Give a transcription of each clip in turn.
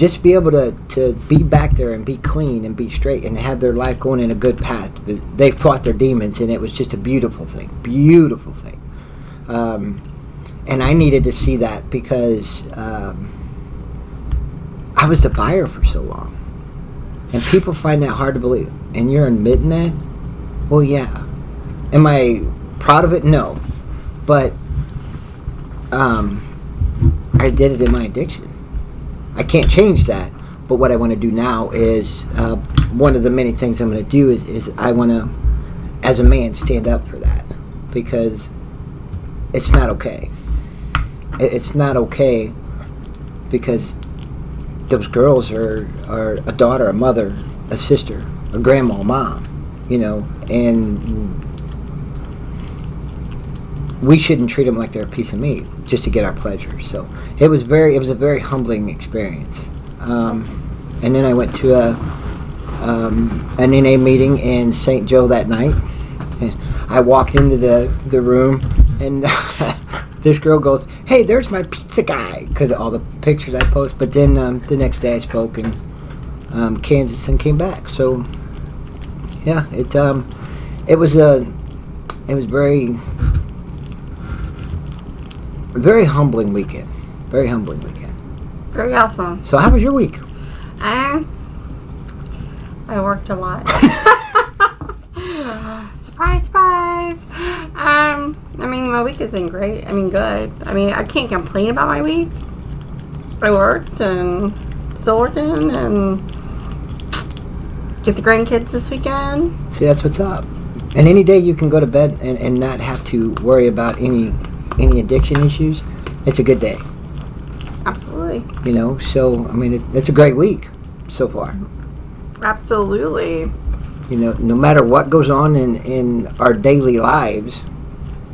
just be able to be back there and be clean and be straight and have their life going in a good path. They fought their demons, and it was just a beautiful thing. Beautiful thing. And I needed to see that because I was the buyer for so long. And people find that hard to believe. And you're admitting that? Well, yeah. Am I proud of it? No. But I did it in my addiction. I can't change that. But what I want to do now is, one of the many things I'm going to do is I want to, as a man, stand up for that. Because it's not okay. It's not okay because those girls are a daughter, a mother, a sister, a grandma, a mom, and we shouldn't treat them like they're a piece of meat just to get our pleasure. So it was a very humbling experience. And then I went to an NA meeting in St. Joe that night. And I walked into the room, and this girl goes, "Hey, there's my pizza guy," because of all the pictures I post. But then the next day I spoke, and Kansas and came back. So yeah, it was very humbling weekend. Very humbling weekend. Very awesome. So how was your week? I worked a lot. Surprise, surprise. My week has been great. Good. I can't complain about my week. I worked and still working and get the grandkids this weekend. See, that's what's up. And any day you can go to bed and not have to worry about any addiction issues, it's a good day. Absolutely. So, it's a great week so far. Absolutely. No matter what goes on in our daily lives,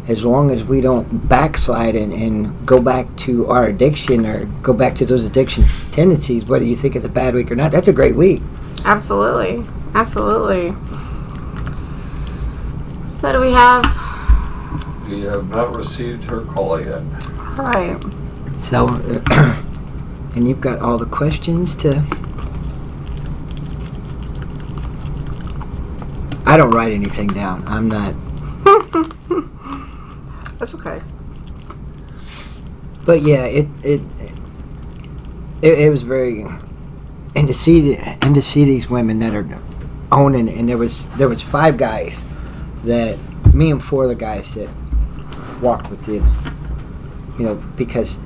as long as we don't backslide and go back to our addiction or go back to those addiction tendencies, whether you think it's a bad week or not, that's a great week. Absolutely. Absolutely. So do we have... We have not received her call yet. Right. So, and you've got all the questions to... I don't write anything down. I'm not... That's okay. But yeah, it was very... And to see these women that are owning, and there was 5 guys that... Me and 4 of the guys that walked with you, because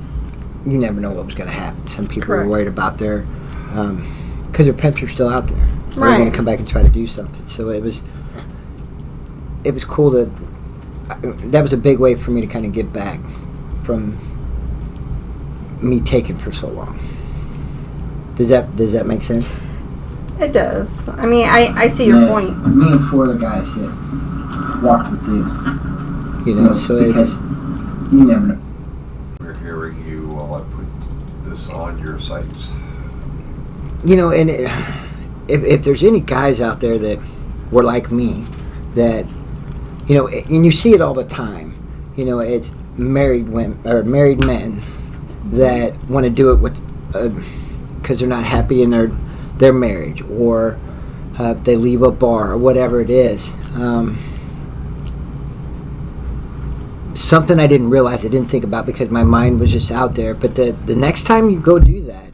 you never know what was going to happen. Some people Correct. were worried about their... Because their pimps are still out there. Right. They're going to come back and try to do something. So it was cool to... That was a big way for me to kind of give back from me taking for so long. Does that make sense? It does. I see your point. Me and 4 of the guys that walked with you. So because you never know. We're hearing you while I put this on your sites. And if there's any guys out there that were like me, that, and you see it all the time, it's married women or married men that want to do it with, because they're not happy in their marriage, or they leave a bar or whatever it is. Something I didn't realize, I didn't think about because my mind was just out there. But the next time you go do that,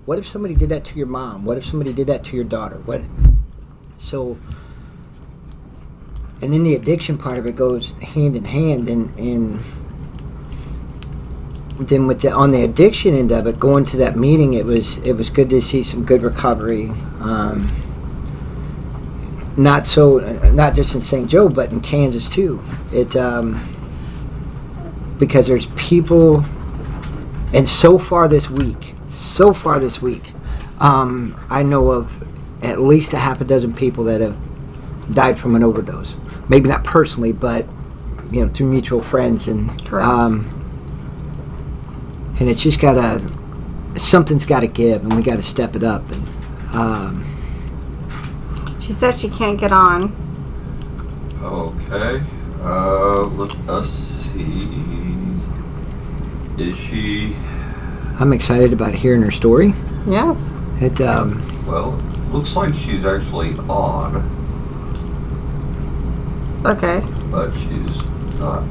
what if somebody did that to your mom? What if somebody did that to your daughter? So, and then the addiction part of it goes hand in hand, and then on the addiction end of it, going to that meeting, it was good to see some good recovery. Not just in St. Joe, but in Kansas too. Because there's people, and so far this week, I know of at least a half a dozen people that have died from an overdose. Maybe not personally, but through mutual friends, and and it's just something's got to give, and we got to step it up. And she said she can't get on. Okay. Let us see. Is she... I'm excited about hearing her story. Yes. It Well, looks like she's actually on, Okay. but she's not.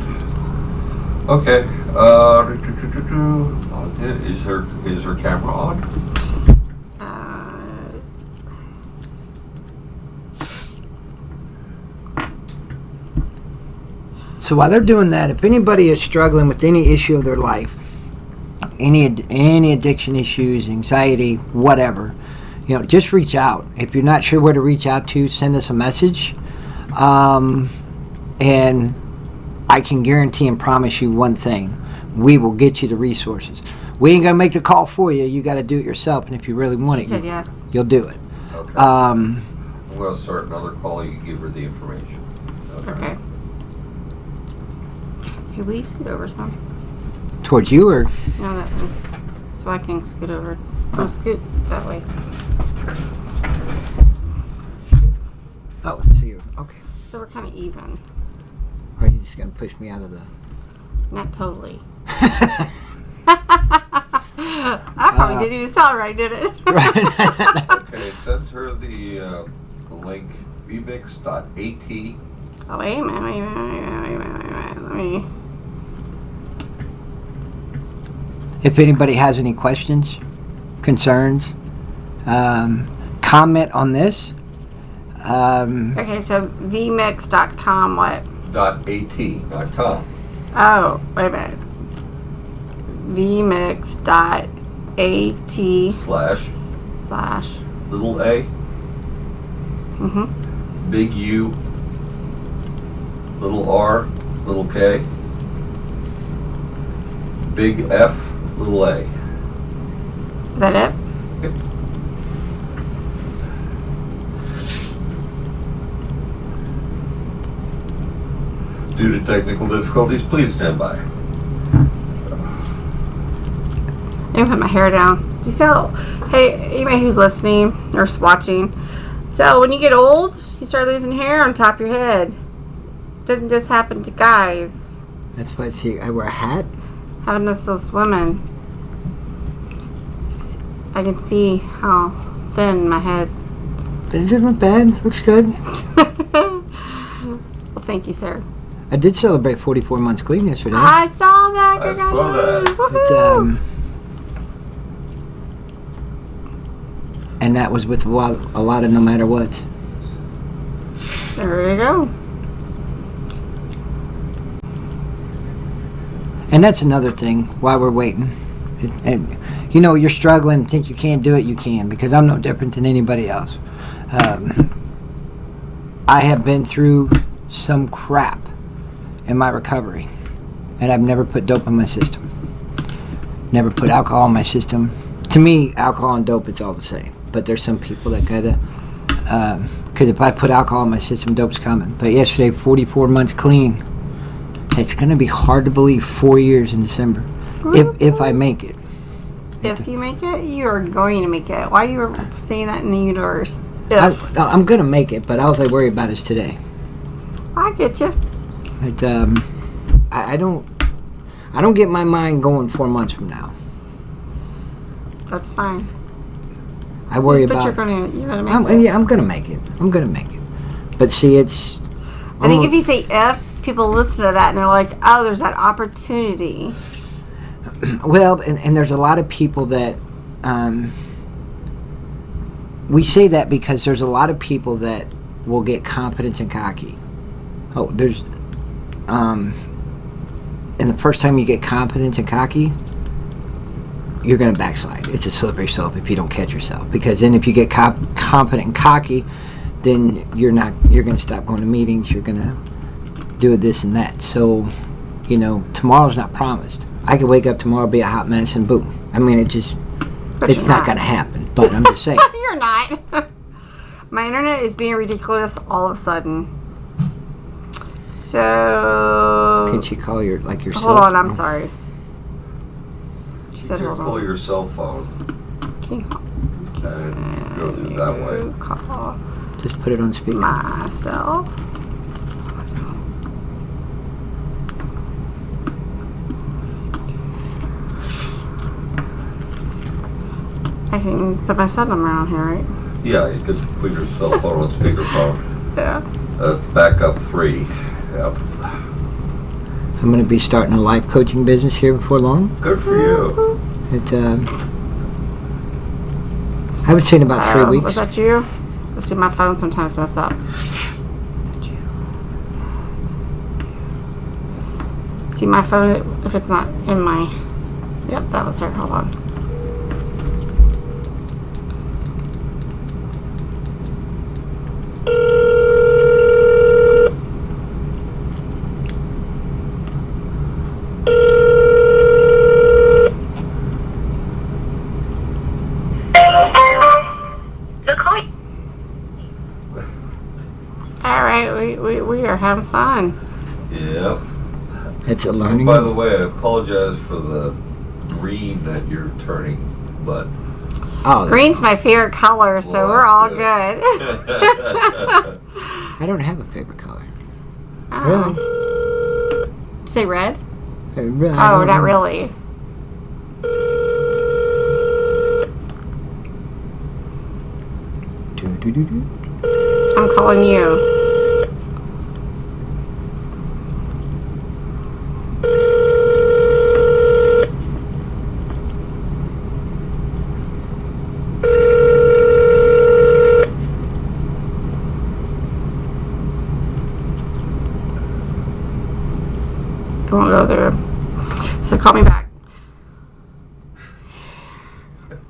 Okay. Is her camera on? So while they're doing that, if anybody is struggling with any issue of their life, any addiction issues, anxiety, whatever, just reach out. If you're not sure where to reach out to, send us a message, and I can guarantee and promise you one thing: we will get you the resources. We ain't gonna make the call for you. You got to do it yourself, and if you really want She it, said yes. you'll do it. Okay. I'm going to start another call. You can give her the information. Okay. Hey, will you scoot over some? Towards you, or No, that way. So I can scoot over. No, scoot that way. oh, so you're okay. So we're kind of even. Or are you just gonna push me out of the? Not totally. I probably didn't even sound right, did it? Okay, send her the link vmix.at. Oh, wait a minute, wait a minute. Let me... If anybody has any questions, concerns, comment on this. Okay, so vmix.com, what? .at.com. Oh, wait a minute. vmix.at / little a, big U, little R, little K, big F, little a. Is that it? Yep. Due to technical difficulties, please stand by. I'm gonna put my hair down. Do you see how... Hey, anybody who's listening or watching, so when you get old, you start losing hair on top of your head. Doesn't just happen to guys. That's why I wear a hat. Having to still swimming. I can see how thin my head. But it doesn't look bad. Looks good. Well, thank you, sir. I did celebrate 44 months clean yesterday. I saw that. I saw that. Woohoo. And that was with a lot of no matter what. There you go. And that's another thing while we're waiting. And you're struggling, think you can't do it, you can, because I'm no different than anybody else. I have been through some crap in my recovery, and I've never put dope in my system. Never put alcohol in my system. To me, alcohol and dope, it's all the same. But there's some people that gotta, because if I put alcohol in my system, dope's coming. But yesterday, 44 months clean. It's gonna be hard to believe 4 years in December, if I make it. If you make it, you are going to make it. Why are you saying that in the universe? I'm gonna make it, but all I worry about is today. I get you. But, I don't get my mind going 4 months from now. That's fine. I worry but about. you're gonna make it. Yeah, I'm gonna make it. But see, it's. I think if you say if, people listen to that and they're like, oh, there's that opportunity. Well, and there's a lot of people that. We say that because there's a lot of people that will get confident and cocky. Oh, there's. And the first time you get confident and cocky, you're going to backslide. It's a slippery slope if you don't catch yourself. Because then if you get confident and cocky, then you're going to stop going to meetings. You're going to do this and that. So, tomorrow's not promised. I could wake up tomorrow, be a hot mess, and boom. I mean, it's not going to happen. But I'm just saying. You're not. My internet is being ridiculous all of a sudden. So. Can she call your cell? Hold on, I'm sorry. She said, hold Call on. your cell phone Can you call? and go through that way. Call Just put it on speaker. myself. I can put my cell number on here, right? Yeah, you could put your cell phone on speakerphone. Yeah. Backup 3. Yep. I'm going to be starting a life coaching business here before long. Good for you. I would say in about 3 weeks. Was that you? Let's see, my phone sometimes mess up. Is that you? See, my phone, if it's not in my... Yep, that was her. Hold on. We are having fun. Yep. It's a learning. By the way, I apologize for the green that you're turning, but... Green's my favorite color, so we're all good. I don't have a favorite color. Oh. Really? Say red? Oh, not really. I'm calling you. It won't go through. So call me back.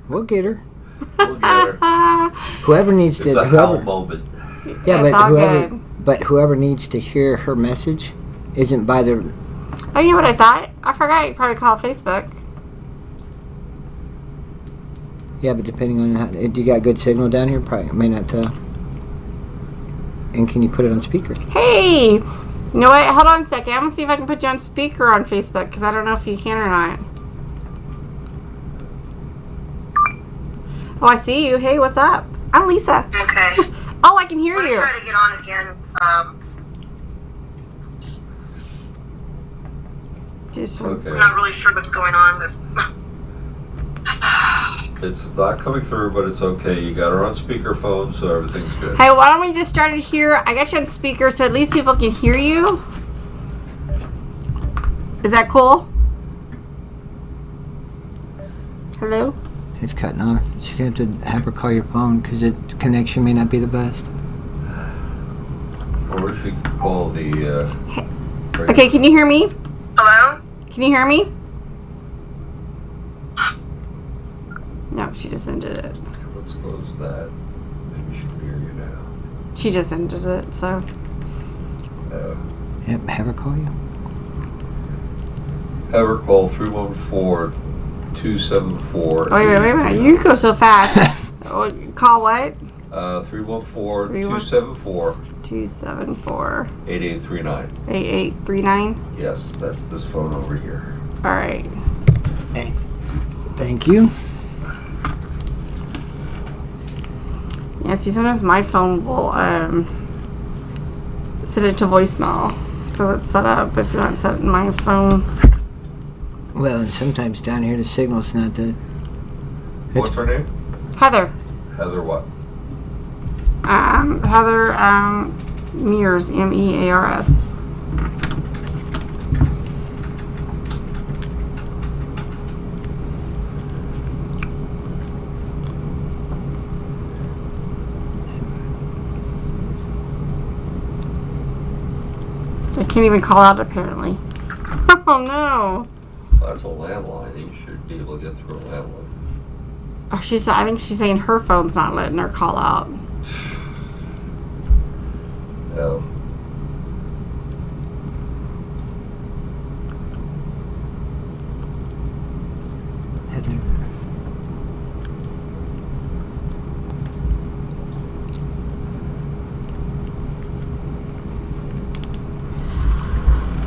We'll get her. We'll get her. Whoever needs It's to. a hell moment. Yeah, it's all good. But whoever needs to hear her message isn't by the. Oh, you know what I thought? I forgot you probably call Facebook. Yeah, but depending on how you got good signal down here, probably may not. And can you put it on speaker? Hey, you know what? Hold on a second. I'm gonna see if I can put you on speaker on Facebook because I don't know if you can or not. Oh, I see you. Hey, what's up? I'm Lisa. Okay. Oh, I can hear you. Try to get on again. Okay. I'm not really sure what's going on with. It's not coming through, but it's okay. You got her on speakerphone, so everything's good. Hey, why don't we just start it here? I got you on speaker, so at least people can hear you. Is that cool? Hello? It's cutting off. You're going to have her call your phone because the connection may not be the best. Or she can call the... Okay, can you hear me? Hello? Can you hear me? No, she just ended it. Let's close that. Maybe she can hear you now. She just ended it, so. Yep, have her call you. Have her call 314-274... Oh, wait a minute. You go so fast. Call what? 314-274... 274... 8839. 8839? Yes, that's this phone over here. All right. Hey, thank you. Yeah, see, sometimes my phone will set it to voicemail because it's set up if you're not setting my phone. Well, and sometimes down here the signal's not the. What's her name? Heather. Heather what? Heather Mears, M-E-A-R-S. I can't even call out apparently. Oh no. That's a landline. You should be able to get through a landline. Oh, I think she's saying her phone's not letting her call out. Oh. Heather.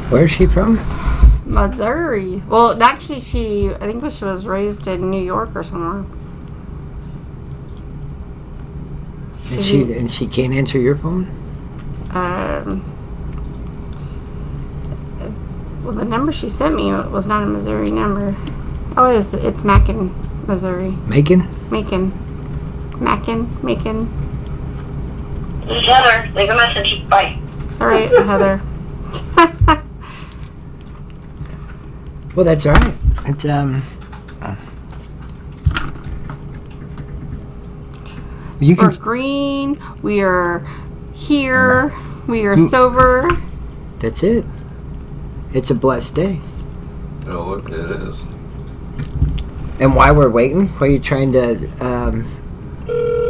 Where's she from? Missouri. Well, actually, I think she was raised in New York or somewhere. And she can't answer your phone? Well, the number she sent me was not a Missouri number. Oh, it's Macon, Missouri. Macon? Macon. This is Heather. Leave a message. Bye. All right, Heather. Well, that's all right. It's you can. We're green. We are here. We are sober. That's it. It's a blessed day. No, look, it is. And while we're waiting, while you're trying to,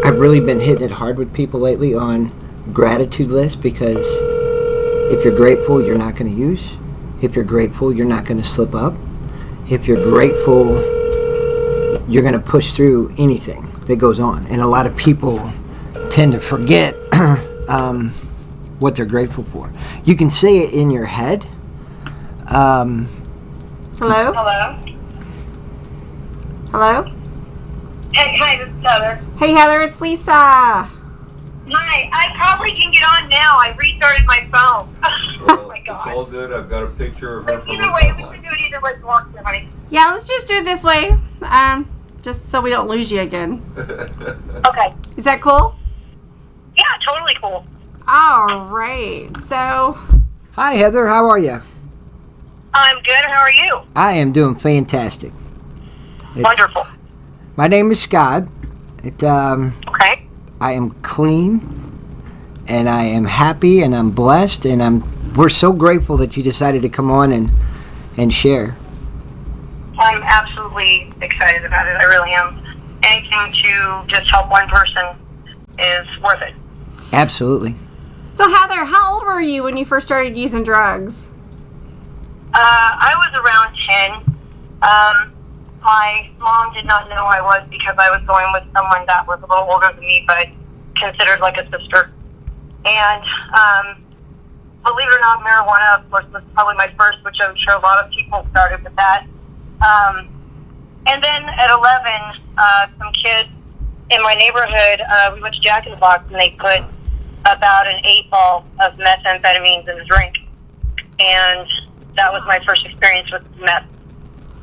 I've really been hitting it hard with people lately on gratitude lists, because if you're grateful, you're not going to use. If you're grateful, you're not going to slip up. If you're grateful, you're going to push through anything that goes on. And a lot of people tend to forget what they're grateful for. You can say it in your head. Hello? Hello? Hello? Hey, hi, this is Heather. Hey, Heather, it's Lisa. Hi, I probably can get on now. I restarted my phone. Well, Oh my it's God. all good. I've got a picture of her But from either her way, we timeline. can do it either way you want to, honey. Yeah, let's just do it this way. Just so we don't lose you again. Okay. Is that cool? Yeah, totally cool. All right. So, Hi, Heather. How are you? I'm good. How are you? I am doing fantastic. Wonderful. My name is Scott. Okay. I am clean, and I am happy, and I'm blessed, and we're so grateful that you decided to come on and share. I'm absolutely excited about it. I really am. Anything to just help one person is worth it. Absolutely. so Heather, how old were you when you first started using drugs? I was around 10. My mom did not know I was, because I was going with someone that was a little older than me, but considered like a sister. And believe it or not, marijuana, of course, was probably my first, which I'm sure a lot of people started with that. And then at 11, some kids in my neighborhood, we went to Jack in the Box, and they put about an 8-ball of methamphetamines in a drink. And that was my first experience with meth.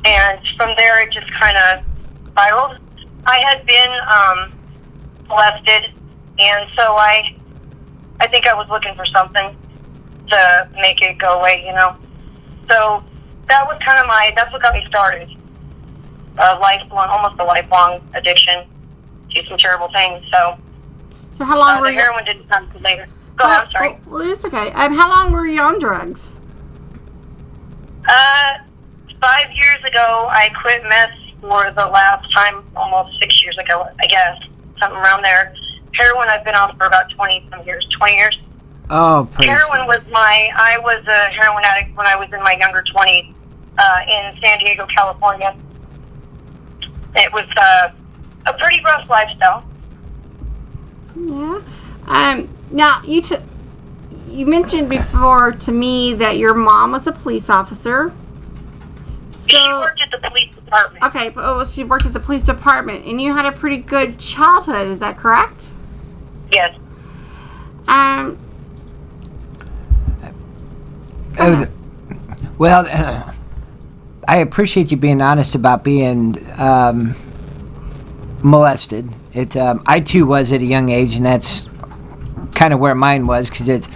And from there, it just kind of spiraled. I had been molested, and so I think I was looking for something to make it go away, you know. So that was kind of that's what got me started. Almost a lifelong addiction to some terrible things. So So how long were the you? heroin didn't come until later. Go ahead, I'm sorry. Well, it's okay. How long were you on drugs? 5 years ago, I quit meth for the last time, almost 6 years ago, I guess, something around there. Heroin, I've been on for about 20 years. Oh, praise Heroin was I was a heroin addict when I was in my younger 20s in San Diego, California. It was a pretty rough lifestyle. Yeah. Now you mentioned before to me that your mom was a police officer. She worked at the police department. Okay, but she worked at the police department, and you had a pretty good childhood. Is that correct? Yes. Well, I appreciate you being honest about being molested. I too was at a young age, and that's kind of where mine was, because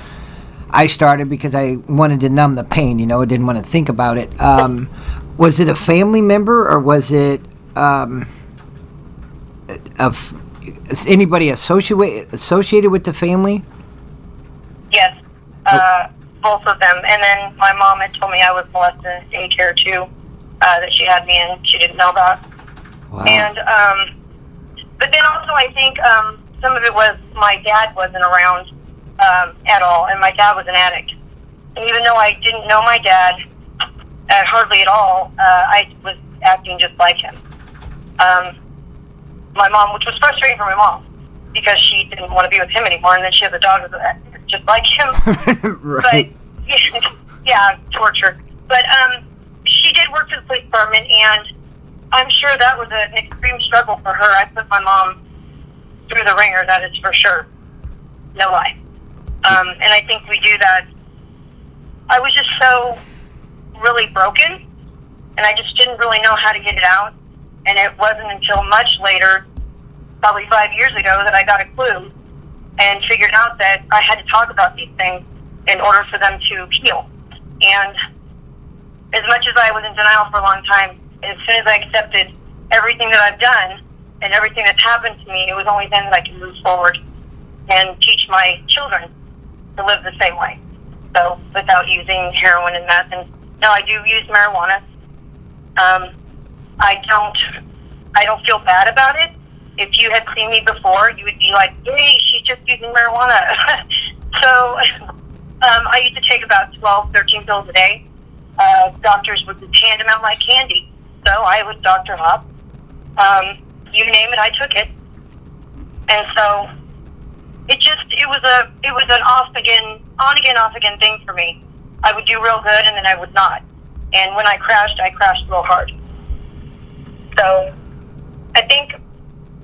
I started because I wanted to numb the pain. You know, I didn't want to think about it. Was it a family member, or was it anybody associated with the family? Yes. Both of them. And then my mom had told me I was molested in daycare too, that she had me in, she didn't know about. Wow. And, but then also I think some of it was my dad wasn't around at all, and my dad was an addict. And even though I didn't know my dad hardly at all, I was acting just like him. My mom, which was frustrating for my mom, because she didn't want to be with him anymore, and then she has a daughter that's just like him. Right. But, yeah, torture. But she did work for the police department, and I'm sure that was an extreme struggle for her. I put my mom through the ringer, that is for sure. No lie. And I think we do that. I was just so really broken, and I just didn't really know how to get it out. And it wasn't until much later probably 5 years ago that I got a clue and figured out that I had to talk about these things in order for them to heal. And as much as I was in denial for a long time, as soon as I accepted everything that I've done and everything that's happened to me, it was only then that I could move forward and teach my children to live the same way. So without using heroin and meth. And now I do use marijuana. I don't feel bad about it. If you had seen me before, you would be like, hey, she's just using marijuana. So I used to take about 12, 13 pills a day. Doctors would just hand them out like candy. So I was Dr. Hop. You name it, I took it. And so it was an on again, off again thing for me. I would do real good and then I would not. And when I crashed real hard. So I think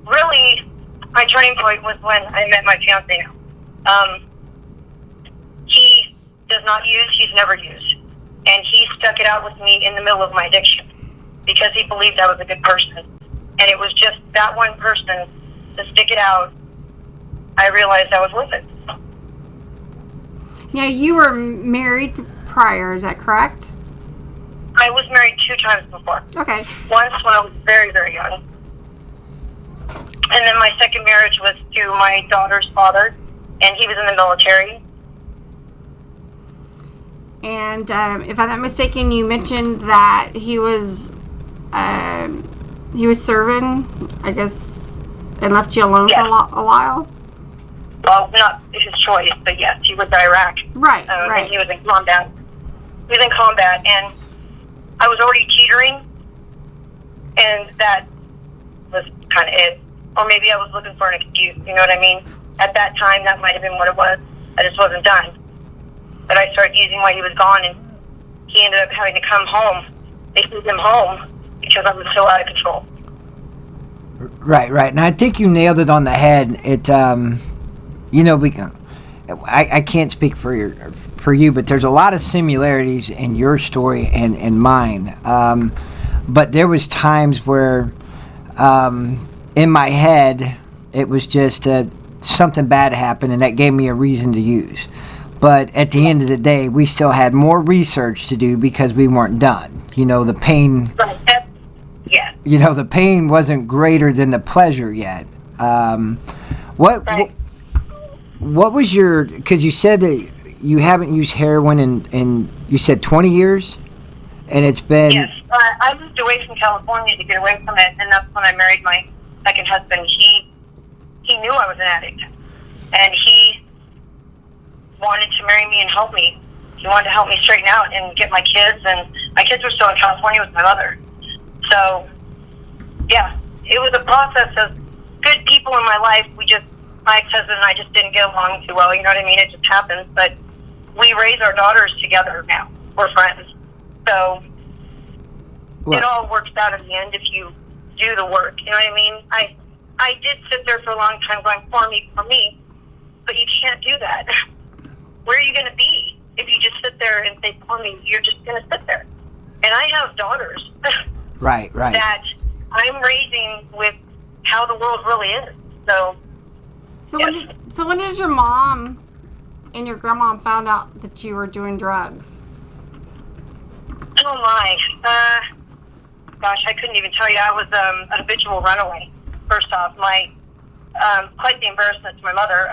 really my turning point was when I met my fiance now. He does not use, he's never used. And he stuck it out with me in the middle of my addiction because he believed I was a good person. And it was just that one person to stick it out. I realized I was worth it. Now, you were married prior, is that correct? I was married 2 times before. Okay. Once when I was very, very young. And then my second marriage was to my daughter's father, and he was in the military. And if I'm not mistaken, you mentioned that he was serving, I guess, and left you alone for a while? Well, not his choice, but yes, he was in Iraq. Right, right. And he was in combat. He was in combat, and I was already teetering, and that was kind of it. Or maybe I was looking for an excuse, you know what I mean? At that time, that might have been what it was. I just wasn't done. But I started using while he was gone, and he ended up having to come home. They flew him home because I was so out of control. Right. And I think you nailed it on the head. It, I can't speak for you, but there's a lot of similarities in your story and mine. But there was times where, in my head, it was just something bad happened, and that gave me a reason to use. But at the end of the day, we still had more research to do because we weren't done. The pain. Yeah. The pain wasn't greater than the pleasure yet. What was your? Because you said that you haven't used heroin in you said 20 years, and it's been. Yes, I moved away from California to get away from it, and that's when I married my second husband. He knew I was an addict, and he wanted to marry me and help me. He wanted to help me straighten out and get my kids, and my kids were still in California with my mother. So, yeah, it was a process of good people in my life. My ex-husband and I just didn't get along too well, you know what I mean? It just happens, but we raise our daughters together now. We're friends. So, It all works out in the end if you do the work, you know what I mean? I did sit there for a long time going, for me, but you can't do that. Where are you going to be if you just sit there and say, for me? You're just going to sit there. And I have daughters right. that I'm raising with how the world really is. So when did your mom and your grandma found out that you were doing drugs? Oh my, gosh, I couldn't even tell you. I was a habitual runaway. First off, quite the embarrassment to my mother.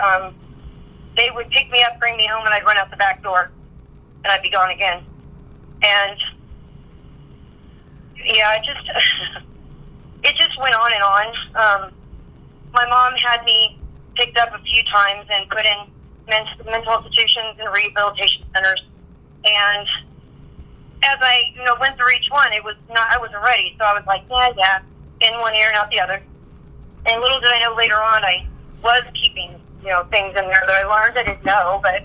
They would pick me up, bring me home, and I'd run out the back door, and I'd be gone again. And yeah, it just went on and on. My mom had me picked up a few times and put in mental institutions and rehabilitation centers. And as I went through each one, I wasn't ready. So I was like, yeah, in one ear and out the other. And little did I know later on, I was keeping things in there that I learned I didn't know, but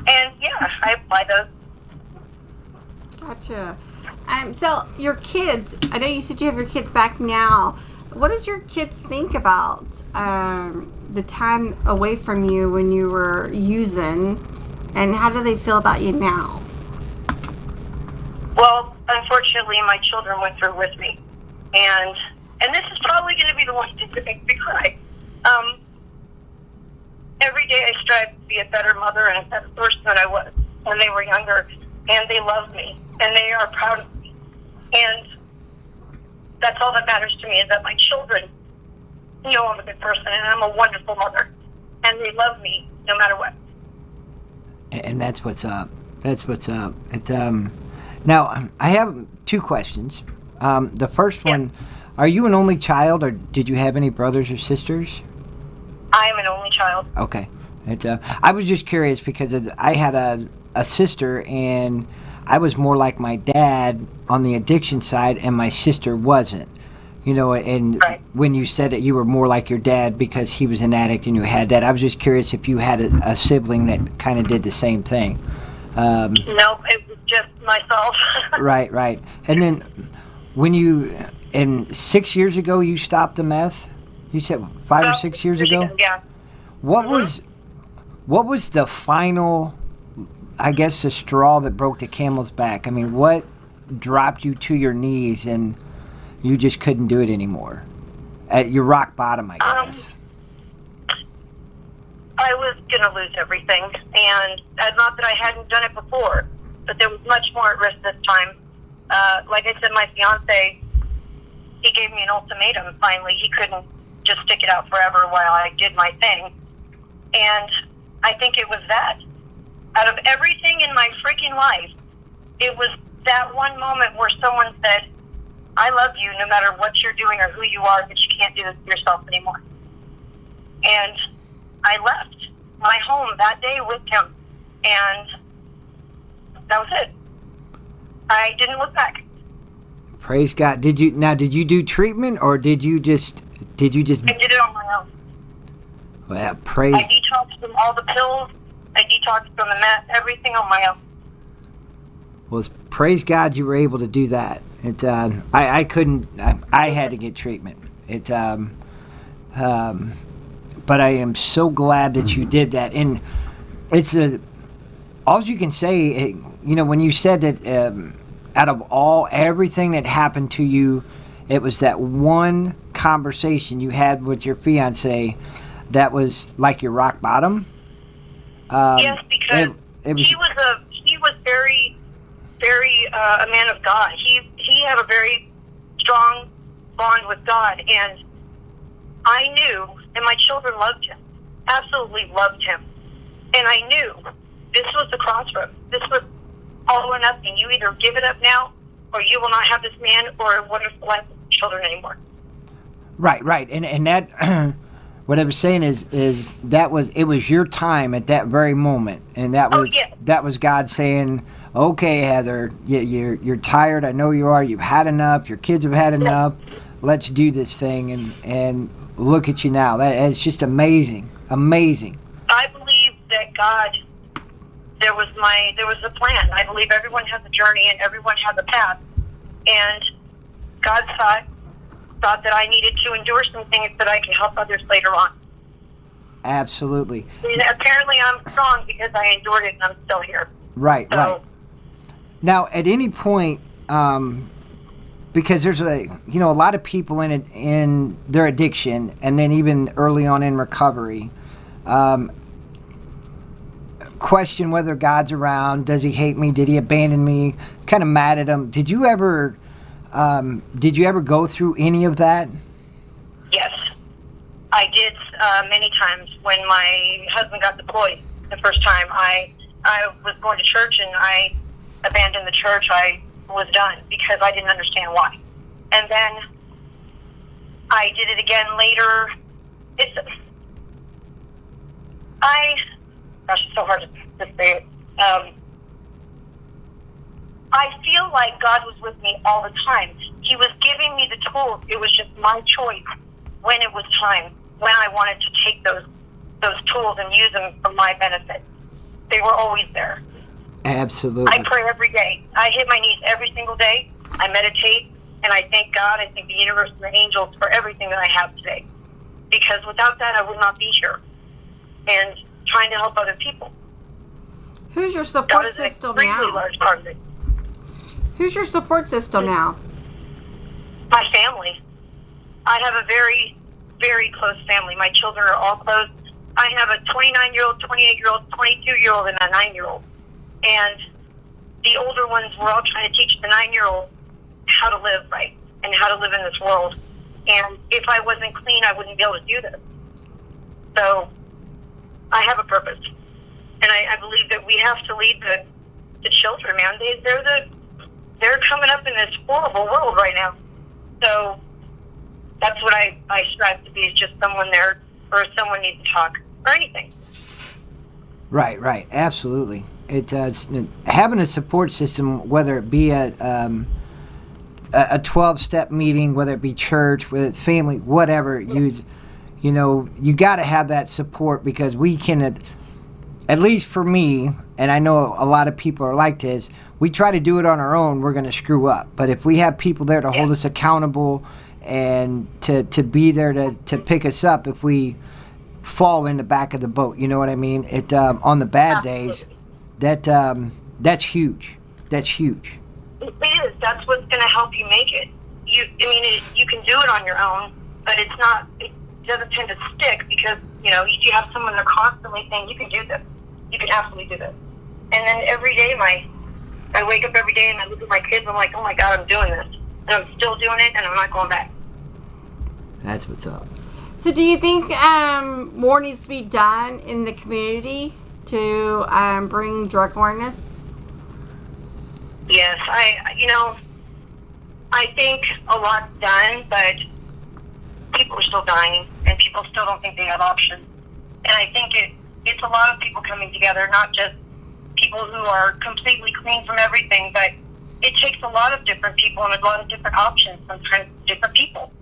and yeah, I applied those. Gotcha. So your kids, I know you said you have your kids back now. What does your kids think about the time away from you when you were using, and how do they feel about you now? Well, unfortunately, my children went through with me, and and this is probably going to be the one that makes me cry. Every day I strive to be a better mother and a better person than I was when they were younger, and they love me, and they are proud of me. And that's all that matters to me, is that my children know I'm a good person, and I'm a wonderful mother, and they love me no matter what. And that's what's up. That's what's up. Now, I have two questions. The first one, are you an only child, or did you have any brothers or sisters? I am an only child. Okay. I was just curious because I had a sister, and I was more like my dad on the addiction side, and my sister wasn't. You know, and Right. when you said that you were more like your dad because he was an addict and you had that, I was just curious if you had a sibling that kind of did the same thing. Nope, it was just myself. Right. And then and 6 years ago you stopped the meth? You said 5 or 6 years ago? Yeah. What was the final, I guess, the straw that broke the camel's back? I mean, what dropped you to your knees and you just couldn't do it anymore? At your rock bottom, I guess. I was going to lose everything, and not that I hadn't done it before, but there was much more at risk this time. Like I said, my fiance, he gave me an ultimatum finally. He couldn't just stick it out forever while I did my thing. And I think it was that. Out of everything in my freaking life, it was that one moment where someone said, I love you no matter what you're doing or who you are, but you can't do this to yourself anymore. And I left my home that day with him, and that was it. I didn't look back. Praise God. Did you do treatment, or did you just I did it on my own. Well, praise. I detoxed from all the pills. I detoxed from the meth, everything on my own. Well, praise God you were able to do that. I couldn't. I had to get treatment. But I am so glad that you did that. And it's all you can say. When you said that, out of everything that happened to you, it was that one conversation you had with your fiance that was like your rock bottom. Yes, because it was, he was very, very a man of God. He had a very strong bond with God, and I knew, and my children loved him, absolutely loved him, and I knew this was the crossroads. This was all or nothing. You either give it up now, or you will not have this man or a wonderful life with children anymore. Right, and that. What I was saying is it was your time at that very moment, and that was God saying, "Okay, Heather, you're tired. I know you are. You've had enough. Your kids have had enough. Let's do this thing." And look at you now. It's just amazing. I believe that God, there was a plan. I believe everyone has a journey and everyone has a path, and God thought that I needed to endure some things that I could help others later on. Absolutely. And apparently I'm strong because I endured it and I'm still here. Right. Now, at any point, because there's a lot of people in their addiction, and then even early on in recovery, question whether God's around. Does he hate me? Did he abandon me? Kind of mad at him. Did you ever go through any of that? Yes, I did many times. When my husband got deployed the first time, I was going to church and I abandoned the church. I was done because I didn't understand why. And then I did it again later. It's so hard to say it. I feel like God was with me all the time. He was giving me the tools. It was just my choice when it was time, when I wanted to take those tools and use them for my benefit. They were always there. Absolutely. I pray every day. I hit my knees every single day. I meditate, and I thank God. I thank the universe and the angels for everything that I have today. Because without that, I would not be here and trying to help other people. Who's your support system that is an extremely now? large part of it. Who's your support system now? My family. I have a very, very close family. My children are all close. I have a 29-year-old, 28-year-old, 22-year-old, and a 9-year-old. And the older ones, we're all trying to teach the 9-year-old how to live right and how to live in this world. And if I wasn't clean, I wouldn't be able to do this. So I have a purpose. And I believe that we have to lead the children, man. They're coming up in this horrible world right now. So that's what I strive to be, is just someone there, or if someone needs to talk, or anything. Right, absolutely. It's having a support system, whether it be a 12-step meeting, whether it be church, whether it's family, whatever, you got to have that support, because we can, at least for me, and I know a lot of people are like this, we try to do it on our own, we're going to screw up. But if we have people there to hold us accountable and to be there to pick us up if we fall in the back of the boat, you know what I mean? It on the bad days, that's huge. That's huge. It is. That's what's going to help you make it. You can do it on your own, but it doesn't tend to stick, because, if you have someone that's constantly saying, you can do this, you can absolutely do this. And then every day, I wake up every day and I look at my kids, I'm like, oh my God, I'm doing this. And I'm still doing it, and I'm not going back. That's what's up. So do you think more needs to be done in the community to bring drug awareness? Yes, I think a lot's done, but people are still dying, and people still don't think they have options. And I think it's a lot of people coming together, not just people who are completely clean from everything, but it takes a lot of different people and a lot of different options, sometimes different people.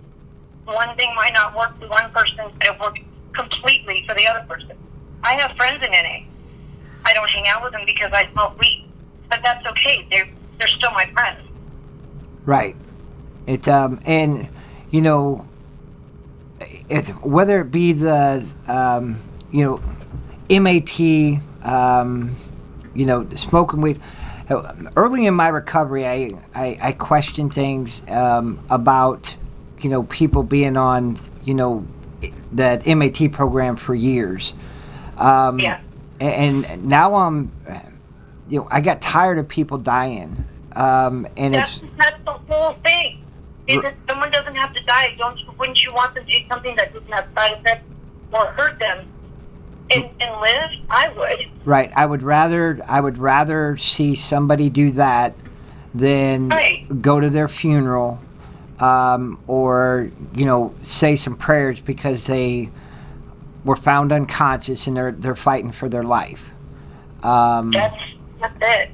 One thing might not work for one person, but it works completely for the other person. I have friends in NA. I don't hang out with them because I smoke weed, but that's okay. They're still my friends. Right. It and it's whether it be the MAT, smoking weed. Early in my recovery, I questioned things about people being on the MAT program for years. And now I got tired of people dying. And that's the whole thing. Someone doesn't have to die. Wouldn't you want them to do something that doesn't have side effects or hurt them and live? I would. Right. I would rather see somebody do that than go to their funeral, or say some prayers because they were found unconscious and they're fighting for their life. That's it.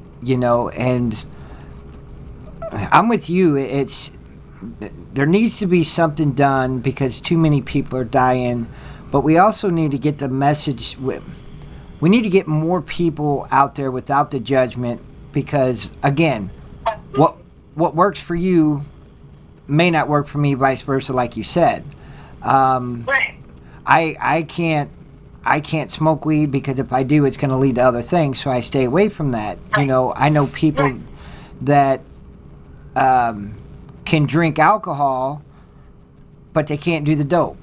And I'm with you. There needs to be something done because too many people are dying, but we also need to get the message. We need to get more people out there without the judgment, because again, what works for you may not work for me, vice versa, like you said. Right. I can't smoke weed because if I do, it's going to lead to other things, so I stay away from that. Right. I know people that can drink alcohol, but they can't do the dope.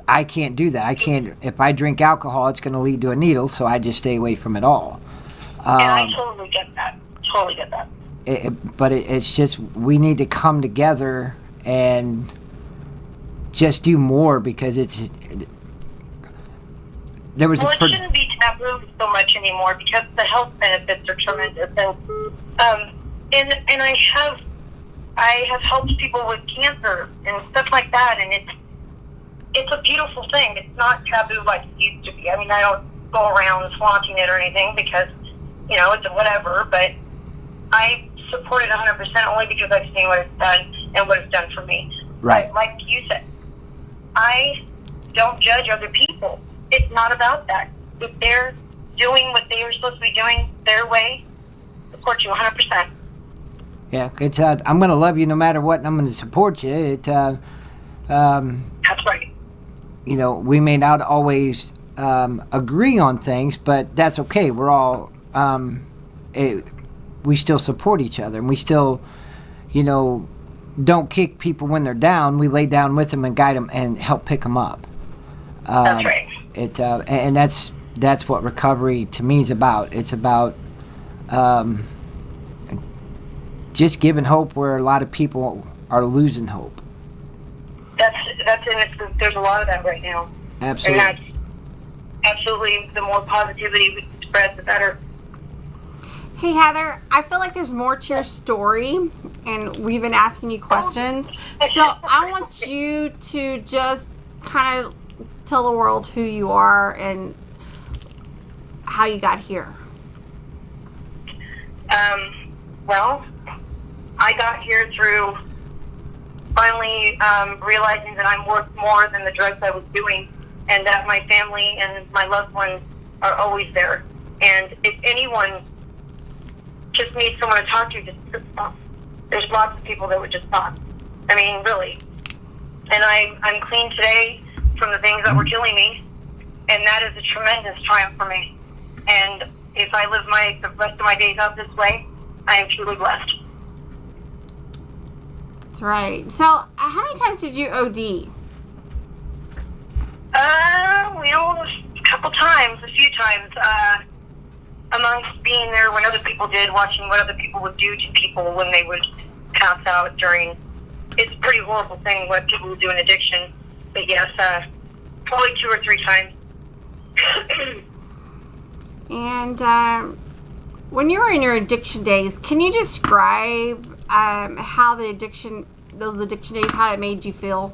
I can't do that. I can't. If I drink alcohol, it's going to lead to a needle, so I just stay away from it all. And I totally get that. Totally get that. It's just we need to come together and just do more, because it shouldn't be taboo so much anymore, because the health benefits are tremendous, and I have helped people with cancer and stuff like that, and it's a beautiful thing. It's not taboo like it used to be. I mean, I don't go around flaunting it or anything because it's a whatever, but I support it 100% only because I've seen what it's done and what it's done for me. Right. But like you said, I don't judge other people. It's not about that. If they're doing what they are supposed to be doing their way, support you 100%. Yeah, it's I'm going to love you no matter what, and I'm going to support you. That's right. We may not always agree on things, but that's okay. We're all we still support each other, and we still, don't kick people when they're down. We lay down with them and guide them and help pick them up. That's right. And that's what recovery to me is about. It's about just giving hope where a lot of people are losing hope. That's and there's a lot of that right now. Absolutely. And that's absolutely, the more positivity we can spread, the better. Hey, Heather, I feel like there's more to your story, and we've been asking you questions. So I want you to just kind of tell the world who you are and how you got here. Well, I got here through finally realizing that I'm worth more than the drugs I was doing, and that my family and my loved ones are always there. And if anyone just needs someone to talk to, just talk. There's lots of people that would just talk. I mean, really. And I'm clean today from the things that were killing me, and that is a tremendous triumph for me. And if I live the rest of my days out this way, I am truly blessed. That's right. So how many times did you OD? A couple times, a few times. Amongst being there when other people did, watching what other people would do to people when they would pass out during. It's a pretty horrible thing what people would do in addiction. But yes, probably 2 or 3 times. And when you were in your addiction days, can you describe how those addiction days, how it made you feel?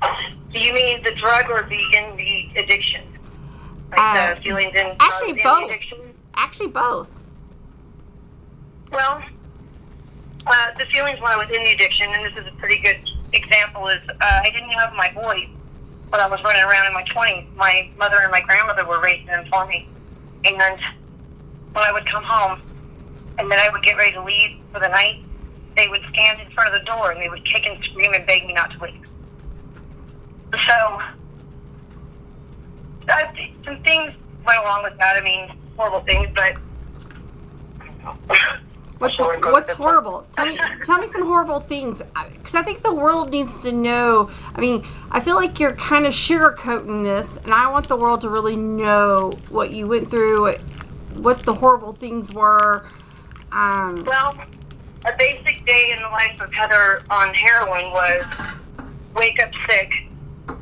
Do you mean the drug or in the addiction? Like the feelings in actually in both. the addiction? Actually, both. Well, the feelings when I was in the addiction, and this is a pretty good example, is I didn't have my boys when I was running around in my 20s. My mother and my grandmother were raising them for me. And when I would come home, and then I would get ready to leave for the night, they would stand in front of the door, and they would kick and scream and beg me not to leave. So, some things went along with that. I mean, horrible things, but What's horrible? Tell me some horrible things, because I think the world needs to know. I mean, I feel like you're kind of sugarcoating this, and I want the world to really know what you went through, what the horrible things were. Well, a basic day in the life of Heather on heroin was wake up sick,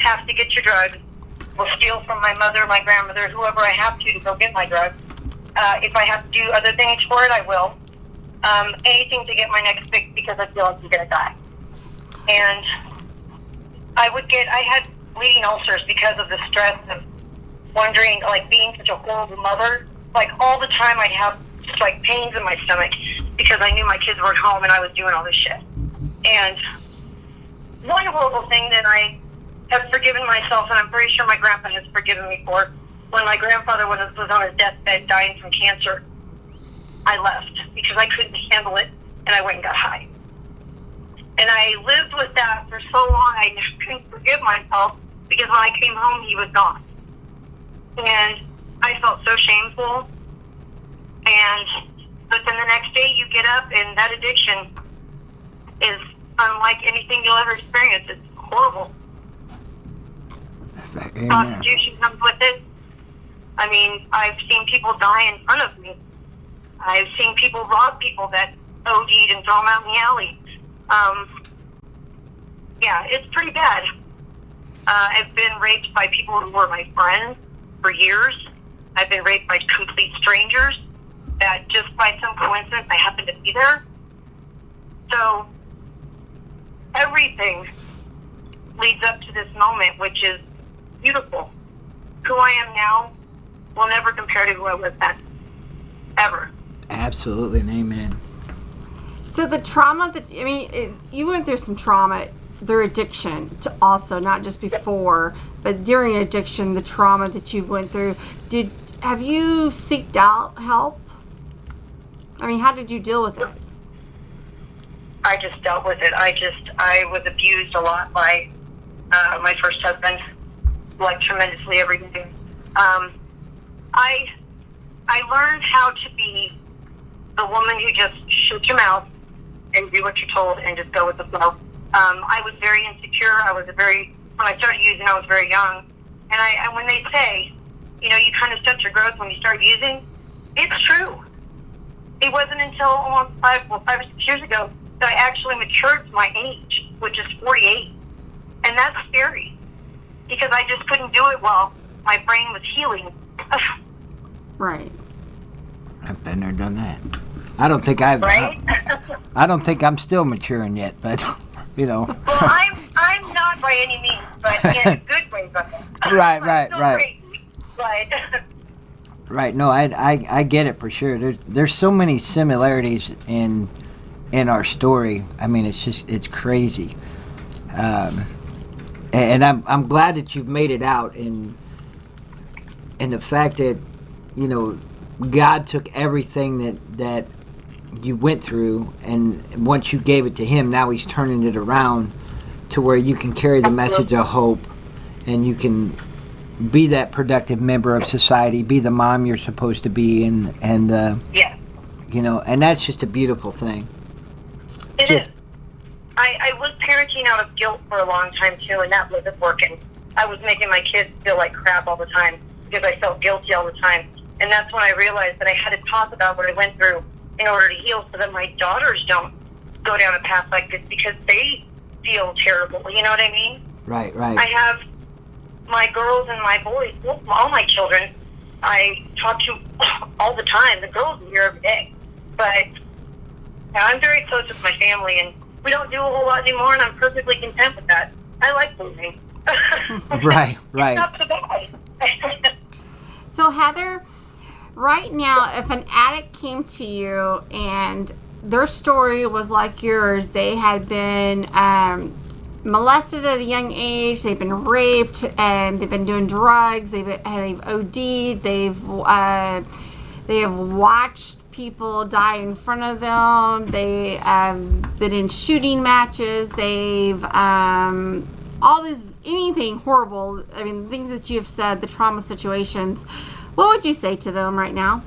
have to get your drugs, will steal from my mother, my grandmother, whoever I have to go get my drugs. If I have to do other things for it, I will. Anything to get my next fix because I feel like I'm going to die. And I had bleeding ulcers because of the stress of wondering, like being such a horrible mother. Like all the time I'd have just like pains in my stomach because I knew my kids were at home and I was doing all this shit. And one horrible thing that I have forgiven myself, and I'm pretty sure my grandpa has forgiven me for, when my grandfather was on his deathbed dying from cancer, I left because I couldn't handle it, and I went and got high. And I lived with that for so long, I couldn't forgive myself because when I came home, he was gone. And I felt so shameful. But then the next day you get up, and that addiction is unlike anything you'll ever experience. It's horrible. Amen. Prostitution comes with it. I mean, I've seen people die in front of me. I've seen people rob people that OD'd and throw them out in the alley. Yeah, it's pretty bad. I've been raped by people who were my friends for years. I've been raped by complete strangers that just by some coincidence I happened to be there. So everything leads up to this moment, which is beautiful. Who I am now will never compare to who I was then. Ever. Absolutely, and amen. So the trauma you went through some trauma through addiction, to also not just before, but during addiction, the trauma that you went through. Have you seeked out help? I mean, how did you deal with it? I just dealt with it. I was abused a lot by my first husband, like tremendously every day. I learned how to be the woman who just shut your mouth and do what you're told and just go with the flow. I was very insecure. When I started using, I was very young. And when they say, you know, you kind of stunt your growth when you start using, it's true. It wasn't until almost 5 or 6 years ago that I actually matured to my age, which is 48. And that's scary because I just couldn't do it while my brain was healing. Right. I've been there, done that. I don't think I've. Right? I don't think I'm still maturing yet, but you know. Well, I'm not by any means, but in a good way. Right. Crazy, but Right. No, I get it for sure. There's so many similarities in our story. I mean, it's crazy. And I'm glad that you've made it out, and the fact that, you know, God took everything that you went through, and once you gave it to Him, now He's turning it around to where you can carry the message of hope, and you can be that productive member of society, be the mom you're supposed to be, and yeah, you know, and that's just a beautiful thing. it is. I was parenting out of guilt for a long time too, and that wasn't working. I was making my kids feel like crap all the time because I felt guilty all the time. And that's when I realized that I had to talk about what I went through in order to heal so that my daughters don't go down a path like this because they feel terrible. You know what I mean? Right. I have my girls and my boys, all my children, I talk to all the time. The girls are here every day. But I'm very close with my family, and we don't do a whole lot anymore, and I'm perfectly content with that. I like moving. Right. It's not so bad. So, Heather, right now, if an addict came to you and their story was like yours, they had been molested at a young age, they've been raped, and they've been doing drugs, they've OD'd, they have watched people die in front of them, they have been in shooting matches, they've all these, anything horrible, I mean, things that you have said, the trauma situations, what would you say to them right now?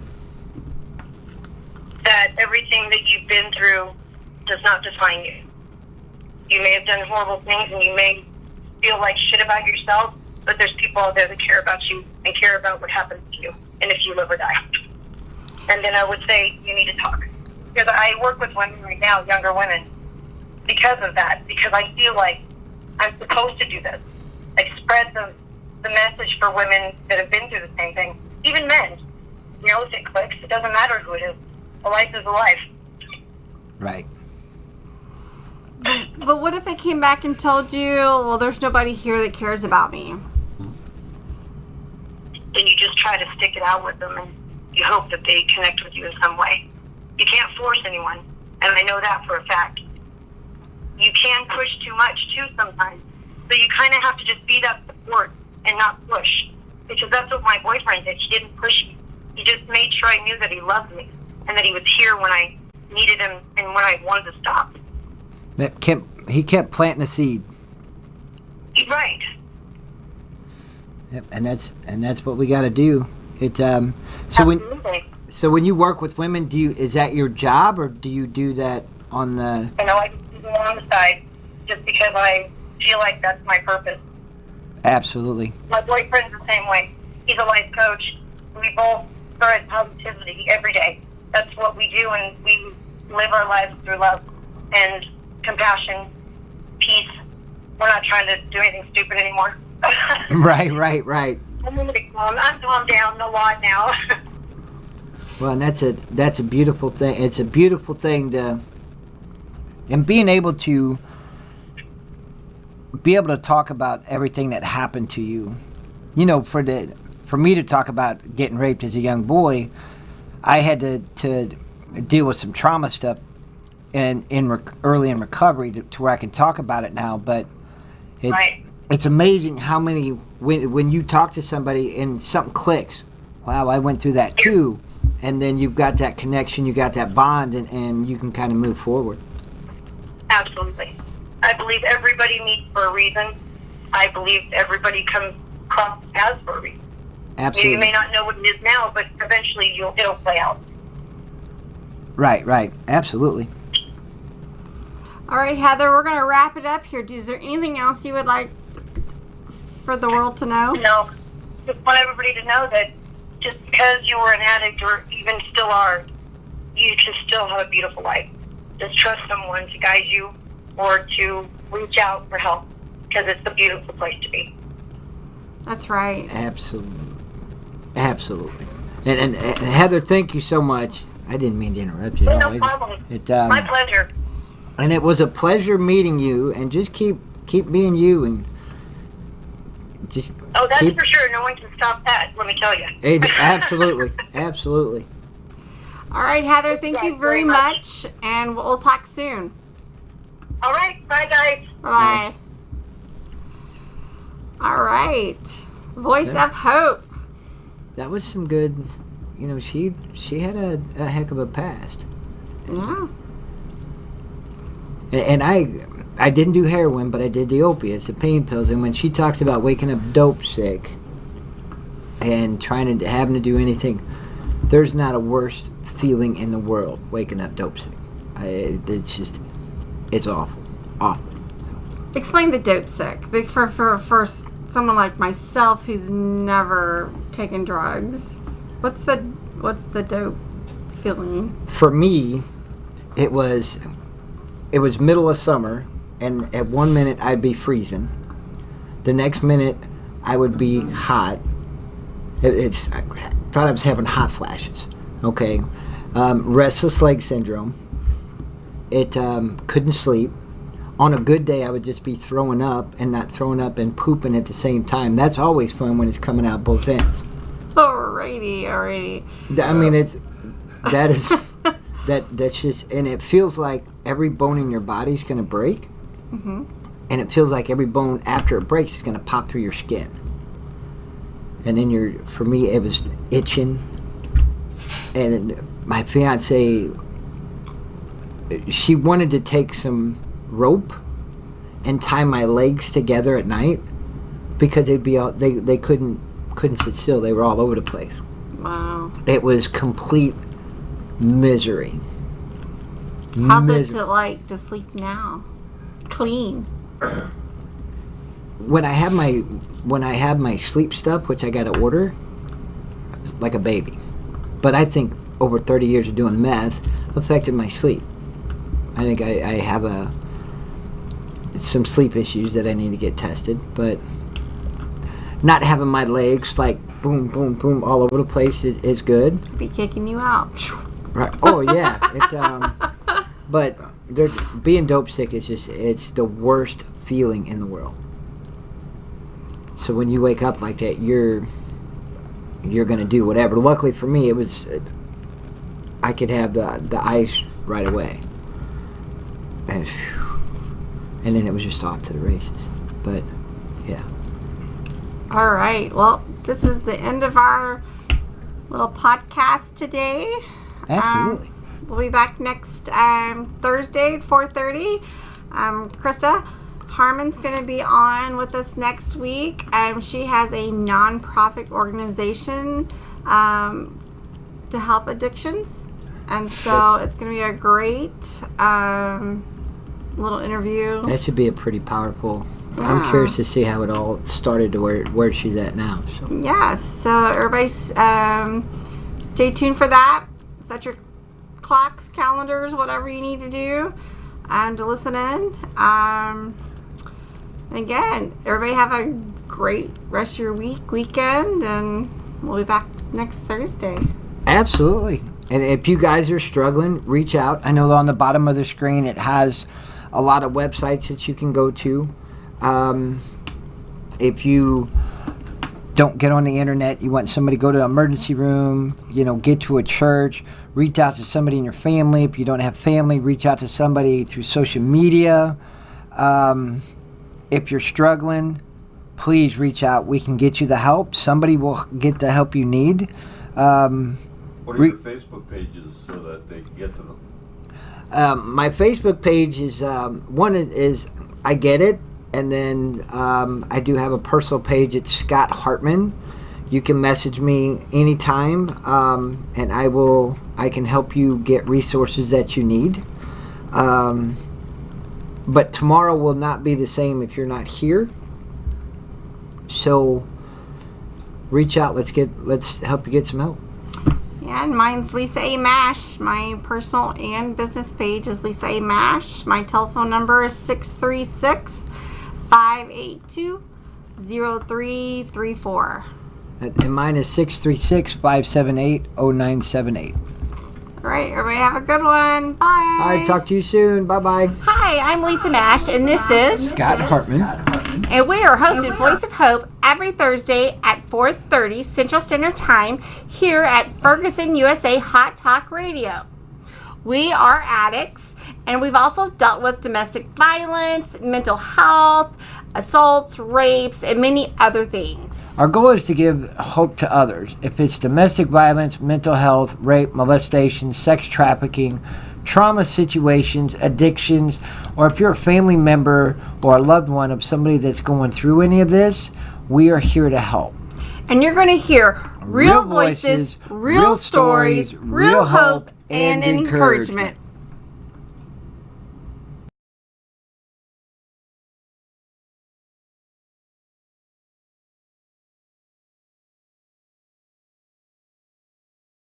That everything that you've been through does not define you. You may have done horrible things and you may feel like shit about yourself, but there's people out there that care about you and care about what happens to you and if you live or die. And then I would say you need to talk. Because I work with women right now, younger women, because of that. Because I feel like I'm supposed to do this. Like spread the message for women that have been through the same thing. Even men. You know, if it clicks, it doesn't matter who it is. A life is a life. Right. But what if they came back and told you, well, there's nobody here that cares about me? Then you just try to stick it out with them and you hope that they connect with you in some way. You can't force anyone, and I know that for a fact. You can push too much too sometimes. So you kind of have to just be that support and not push. Because that's what my boyfriend did. He didn't push me. He just made sure I knew that he loved me and that he was here when I needed him and when I wanted to stop. He kept planting a seed. Right. Yep, and that's what we got to do. Absolutely. So when you work with women, is that your job, or do you do that on the? I know I just do it on the side, just because I feel like that's my purpose. Absolutely. My boyfriend's the same way. He's a life coach. We both spread positivity every day. That's what we do, and we live our lives through love and compassion, peace. We're not trying to do anything stupid anymore. Right. I'm calmed down a lot now. Well, and that's a beautiful thing. It's a beautiful thing and being able to talk about everything that happened to you. You know, for me to talk about getting raped as a young boy, I had to deal with some trauma stuff and early in recovery to where I can talk about it now. But it's amazing how many when you talk to somebody and something clicks. Wow, I went through that too. And then you've got that connection, you got that bond, and you can kind of move forward. Absolutely. I believe everybody meets for a reason. I believe everybody comes across paths for a reason. Absolutely. You may not know what it is now, but eventually it'll play out. Right. Absolutely. All right, Heather, we're going to wrap it up here. Is there anything else you would like for the world to know? No, just want everybody to know that just because you were an addict or even still are, you can still have a beautiful life. Just trust someone to guide you or to reach out for help, because it's a beautiful place to be. That's right. Absolutely. And Heather, thank you so much. I didn't mean to interrupt you. No problem. My pleasure. And it was a pleasure meeting you. And just keep being you, and just. Oh, that's for sure. No one can stop that. Let me tell you. Absolutely, absolutely. All right, Heather. Thank you very much, and we'll talk soon. All right. Bye, guys. Bye. All right. Voice of Hope. That was some good. You know, she had a heck of a past. Yeah. And I didn't do heroin, but I did the opiates, the pain pills. And when she talks about waking up dope sick and having to do anything, there's not a worse feeling in the world, waking up dope sick. It's awful. Explain the dope sick. For someone like myself who's never taken drugs, what's the dope feeling? For me, it was middle of summer, and at 1 minute I'd be freezing. The next minute I would be hot. I thought I was having hot flashes. Okay, restless leg syndrome. It couldn't sleep. On a good day, I would just be throwing up, and not throwing up and pooping at the same time. That's always fun when it's coming out both ends. Alrighty. I mean, that's just, and it feels like every bone in your body's going to break. Mm-hmm. And it feels like every bone after it breaks is going to pop through your skin. And then for me, it was itching. And my fiance, she wanted to take some rope and tie my legs together at night, because they'd be all, they couldn't sit still. They were all over the place. Wow. It was complete misery. How's it like to sleep now? Clean. When I have my sleep stuff, which I got to order, like a baby. But I think over 30 years of doing meth affected my sleep. I think I have some sleep issues that I need to get tested, but not having my legs like boom, boom, boom all over the place is good. Be kicking you out. Right. Oh yeah. But being dope sick is it's the worst feeling in the world. So when you wake up like that, you're gonna do whatever. Luckily for me, I could have the ice right away, and then it was just off to the races. But yeah. All right. Well, this is the end of our little podcast today. Absolutely. We'll be back next Thursday at 4:30. Krista Hartman's going to be on with us next week. She has a non-profit organization to help addictions. And so it's going to be a great little interview. That should be a pretty powerful. Yeah. I'm curious to see how it all started to where she's at now. So. Yes. So everybody stay tuned for that. Set your clocks, calendars, whatever you need to do to listen in. Again, everybody have a great rest of your weekend, and we'll be back next Thursday. Absolutely. And if you guys are struggling, reach out. I know on the bottom of the screen it has a lot of websites that you can go to. If you don't get on the internet, you want somebody to go to an emergency room, get to a church, reach out to somebody in your family. If you don't have family, reach out to somebody through social media. If you're struggling, please reach out. We can get you the help. Somebody will get the help you need. What are your Facebook pages so that they can get to them? My Facebook page is one is I Get It, and then I do have a personal page. It's Scott Hartman. You can message me anytime, and I can help you get resources that you need. but tomorrow will not be the same if you're not here. So reach out. Let's help you get some help. Yeah, and mine's Lisa A. Mash. My personal and business page is Lisa A. Mash. My telephone number is 636-582-0334. And mine is 636-578-0978. All right, everybody have a good one. Bye. All right, talk to you soon. Bye-bye. Hi, I'm Lisa Mash, and this is Scott Hartman. And we are hosting Voice of Hope every Thursday at 4:30 Central Standard Time here at Ferguson, USA Hot Talk Radio. We are addicts, and we've also dealt with domestic violence, mental health, assaults, rapes, and many other things. Our goal is to give hope to others. If it's domestic violence, mental health, rape, molestation, sex trafficking, trauma situations, addictions, or if you're a family member or a loved one of somebody that's going through any of this, we are here to help. And you're going to hear real voices, real stories, real hope, and encouragement.